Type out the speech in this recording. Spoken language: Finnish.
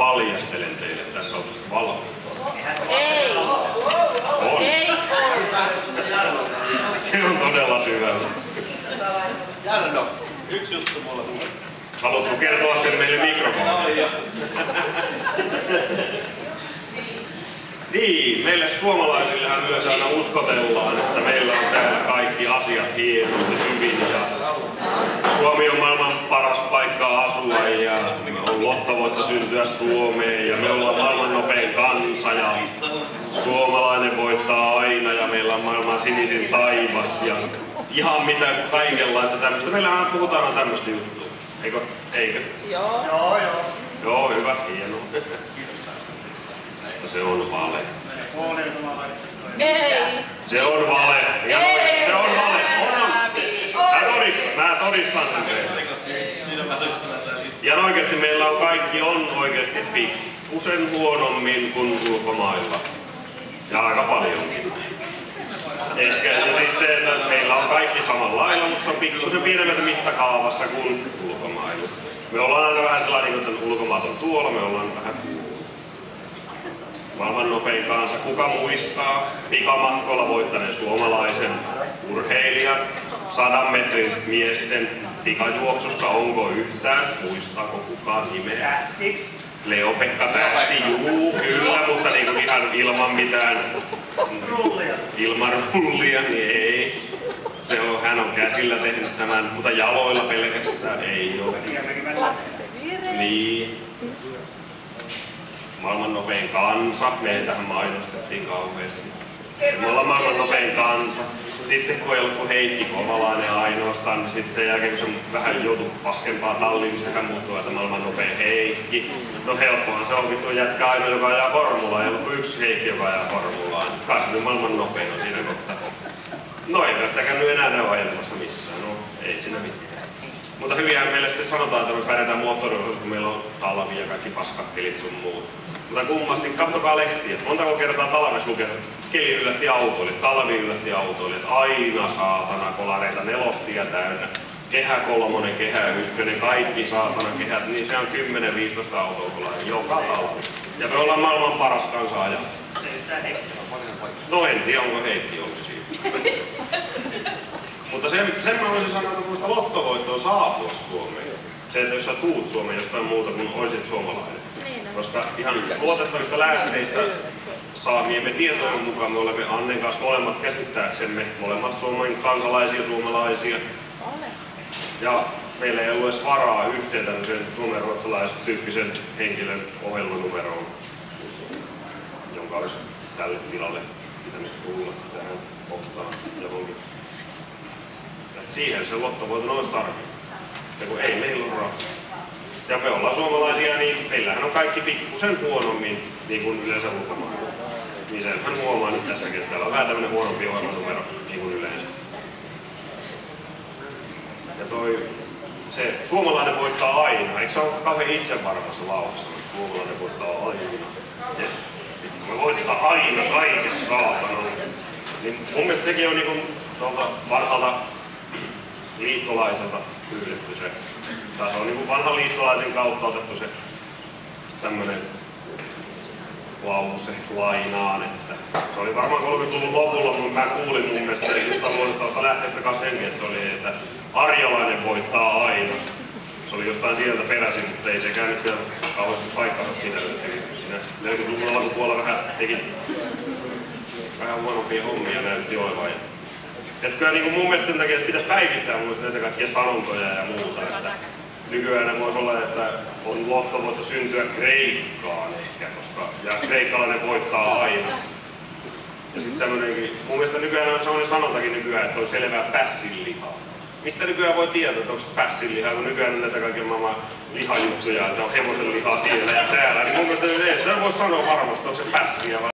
paljastelen teille tässä on valmiita. Ei! On. Ei olla! Se on todella syvällä. Jarno, yksi juttu mulla tulee. Haluatko kertoa sen meille mikrofonille? Niin, meille suomalaisillehan myös aina uskotellaan, että meillä on täällä kaikki asiat hienosti hyvin ja Suomi on maailman paras paikka asua ja on lottovoitto syntyä Suomeen ja me ollaan maailman nopein kansa ja suomalainen voittaa aina ja meillä on maailman sinisin taivas ja ihan mitä kaikenlaista tämmöistä. Meillähän puhutaan aina tämmöistä juttua, eikö? Joo. Joo, hyvä, hienoa. Se on vale. Ei! Se on vale. Ei! Se on vale. Mä todistan sen teille. Ja oikeesti meillä on kaikki oikeesti pikkusen huonommin kuin ulkomailla. Ja aika paljonkin. Ehkä siis se, että meillä on kaikki samalla lailla, mutta se on pikkusen pienemmässä mittakaavassa kuin ulkomailla. Me ollaan aina vähän sellainen, että ulkomaat on tuolla, me ollaan vähän maailman nopein kansa. Kuka muistaa pikamatkolla voittaneen suomalaisen urheilijan 100 metrin miesten pikajuoksussa? Onko yhtään? Muistaako kukaan nimeä? Leo-Pekka Tähti, juu, kyllä, mutta niin ihan ilman mitään ilman rullia, niin ei. Hän on käsillä tehnyt tämän, mutta jaloilla pelkästään ei ole. Niin. Maailman nopein kansa, meitähän mainostettiin kauheasti. Me ollaan maailman nopein kansa. Sitten kun ei ollut kuin Heikki Kovalainen ainoastaan, niin sitten sen jälkeen kun se vähän joutui paskempaa talliin, niin sehän muuttui, että maailman nopein Heikki. No helppohan se on vittu jätkä ainoa, joka ajaa formulaa, ei ollut kuin yksi Heikki, joka ajaa formulaan. Kai se nyt maailman nopein on siinä kohtaa. No eipä sitä käynyt enää ne ajelmassa missään, no ei siinä mitään. Mutta hyvinhän meille sitten sanotaan, että me pärjätään moottoriurheilussa, kun meillä on talvi ja kaikki paskakkelit sun muut. Mutta kummasti, katsokaa lehtiä. Montako kertaa talvessa lukee, että keli yllätti autoilijat, talvi yllätti autoilijat. Aina saatana kolareita, nelostia täynnä. Kehä 3, Kehä 1, kaikki saatana kehät, niin se on 10-15 autokolareita joka talvi. Ja me ollaan maailman paras kansa ajaa. No en tiedä, onko Heikki ollut siinä. Mutta sen mä voisin sanoa, että muista lottovoittoa saapua Suomeen. Se, että jos sä tuut Suomeen jostain muuta kuin oisit suomalainen. Koska ihan luotettavista lähteistä saamiemme tietojen mukaan me olemme Annen kanssa molemmat käsittääksemme, molemmat Suomen kansalaisia, suomalaisia. Ja meillä ei ollut edes varaa yhteen tämmöisen suomenruotsalaistyyppisen henkilön ohjelmanumeroon, jonka olisi tälle tilalle pitänyt tulla tähän kohtaan johonkin. Et siihen se lottovoiton olisi tarvittu. Ja kun ei meillä ole rahaa. Ja me ollaan suomalaisia, niin meillähän on kaikki pikkusen huonommin, niin kuin yleensä ulkomailla. Niin senhän huomaa nyt tässäkin, että täällä on vähän tämmönen huonompi ohjelmanumero, niin kuin yleensä. Ja se suomalainen voittaa aina, eikö se ole kauhean itsevarma se lause, että suomalainen voittaa aina? Ja me voittaa aina kaikessa saatana. Niin mun mielestä sekin on niin vanhalta liittolaiselta pyydetty se. Tai se on niin vanhan liittolaisen kautta otettu se tämmönen lause lainaan, että se oli varmaan 30-luvun lopulla, mutta mä kuulin mun mielestä jostain luotettavasta lähteestä kanssa senkin, että se oli, että arjalainen voittaa aina. Se oli jostain sieltä peräisin, mutta ei sekään nyt vielä kauheasti paikkansa pitänyt. Siinä 40-luvun alkupuolella vähän teki vähän huonompia hommia näytti olevan. Että kyllä niin mun mielestä sen takia, että pitäisi päivittää näitä kaikkia sanontoja ja muuta. Että nykyään voisi olla, että on lottovoitto syntyä Kreikkaan ehkä, ja kreikkalainen voittaa aina. Ja sitten tämmönenkin, mun mielestä nykyään on sellainen sanontakin nykyään, että on selvää pässinlihaa. Mistä nykyään voi tietää, että onko se pässinlihaa, kun nykyään on näitä kaiken maailman lihajuttuja, että on hevosen lihaa siellä ja täällä. Niin mun mielestä ei sitä voi sanoa varmasti, onko se pässiä vai